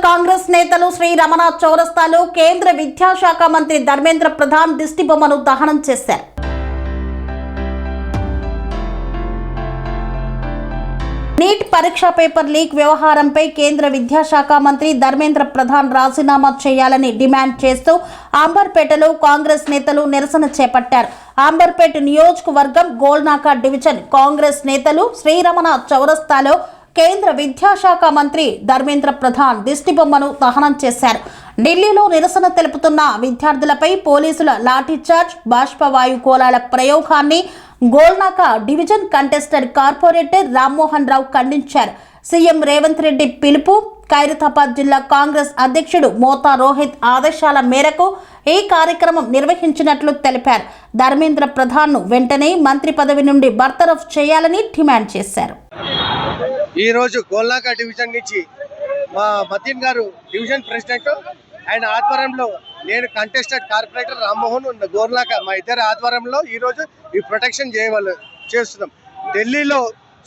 కాంగ్రెస్ నేతలు శ్రీ రమణ చౌరస్తాలో కేంద్ర విద్యాశాఖ మంత్రి ధర్మేంద్ర ప్రధాన్ దిష్టిబొమ్మను దహనం చేశారు. నీట్ పరీక్ష పేపర్ లీక్ వ్యవహారంపై కేంద్ర విద్యాశాఖ మంత్రి ధర్మేంద్ర ప్రధాన్ రాజీనామా చేయాలని డిమాండ్ చేస్తూ అంబర్పేటలో కాంగ్రెస్ నేతలు నిరసన చేపట్టారు. అంబర్పేట నియోజకవర్గం గోల్నాక డివిజన్ కాంగ్రెస్ నేతలు శ్రీ రమణ చౌరస్తాలో కేంద్ర విద్యాశాఖ మంత్రి ధర్మేంద్ర ప్రధాన్ దిష్టిబొమ్మను దహనం చేశారు. ఢిల్లీలో నిరసన తెలుపుతున్న విద్యార్థులపై పోలీసుల లాఠీచార్జ్, బాష్పవాయు గోళాల ప్రయోగాన్ని Golnaka division contested corporator Rammohan Rao ఖండించారు. సీఎం రేవంత్ రెడ్డి పిలుపు, ఖైరతాబాద్ జిల్లా కాంగ్రెస్ అధ్యక్షుడు మోతా రోహిత్ ఆదేశాల మేరకు ఈ కార్యక్రమం నిర్వహించినట్లు తెలిపారు. ధర్మేంద్ర ప్రధాన్ను వెంటనే మంత్రి పదవి నుండి బర్తరఫ్ చేయాలని డిమాండ్ చేశారు. ఈరోజు గోల్నాక డివిజన్ నుంచి మా మతీన్ గారు డివిజన్ ప్రెసిడెంట్, ఆయన ఆధ్వర్యంలో నేను కంటెస్టెడ్ కార్పొరేటర్ రామ్మోహన్ గోల్నాక మా ఇద్దరి ఆధ్వర్యంలో ఈరోజు ఈ ప్రొటెక్షన్ చేస్తున్నాం. ఢిల్లీలో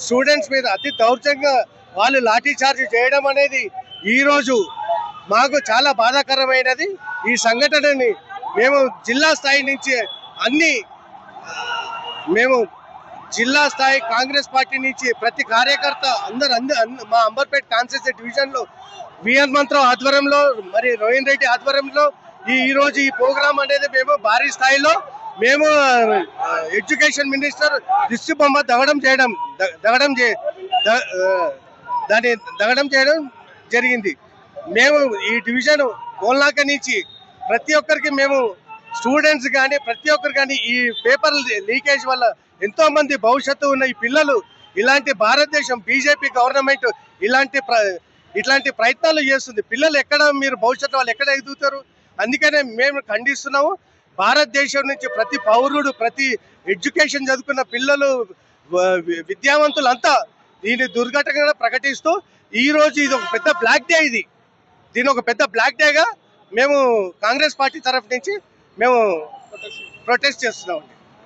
స్టూడెంట్స్ మీద అతి దౌర్జన్యంగా వాళ్ళు లాఠీ చార్జ్ చేయడం అనేది ఈరోజు మాకు చాలా బాధాకరమైనది. ఈ సంఘటనని మేము జిల్లా స్థాయి నుంచి జిల్లా స్థాయి కాంగ్రెస్ పార్టీ నుంచి ప్రతి కార్యకర్త మా అంబర్పేట కాన్స్టిట్యూన్సీ డివిజన్లో వి హనుమంతరావు ఆధ్వర్యంలో, మరి రోహిన్ రెడ్డి ఆధ్వర్యంలో ఈరోజు ఈ ప్రోగ్రాం అనేది మేము భారీ స్థాయిలో మేము ఎడ్యుకేషన్ మినిస్టర్ దిష్టిబొమ్మ దగడం చేయడం జరిగింది. మేము ఈ డివిజన్ గోల్నాక నుంచి ప్రతి ఒక్కరికి మేము స్టూడెంట్స్ కానీ ప్రతి ఒక్కరు కానీ ఈ పేపర్ లీకేజ్ వల్ల ఎంతో మంది భవిష్యత్తు ఉన్న ఈ పిల్లలు ఇలాంటి భారతదేశం బీజేపీ గవర్నమెంట్ ఇట్లాంటి ప్రయత్నాలు చేస్తుంది. పిల్లలు ఎక్కడ మీరు భవిష్యత్తు వాళ్ళు ఎక్కడ ఎదుగుతారు? అందుకనే మేము ఖండిస్తున్నాము. భారతదేశం నుంచి ప్రతి పౌరుడు, ప్రతి ఎడ్యుకేషన్ చదువుకున్న పిల్లలు, విద్యావంతులంతా దీన్ని దుర్ఘటనగా ప్రకటిస్తూ ఈరోజు ఇది ఒక పెద్ద బ్లాక్ డే. దీని ఒక పెద్ద బ్లాక్ డేగా మేము కాంగ్రెస్ పార్టీ తరఫు నుంచి మేము ప్రొటెస్ట్ చేస్తున్నాం.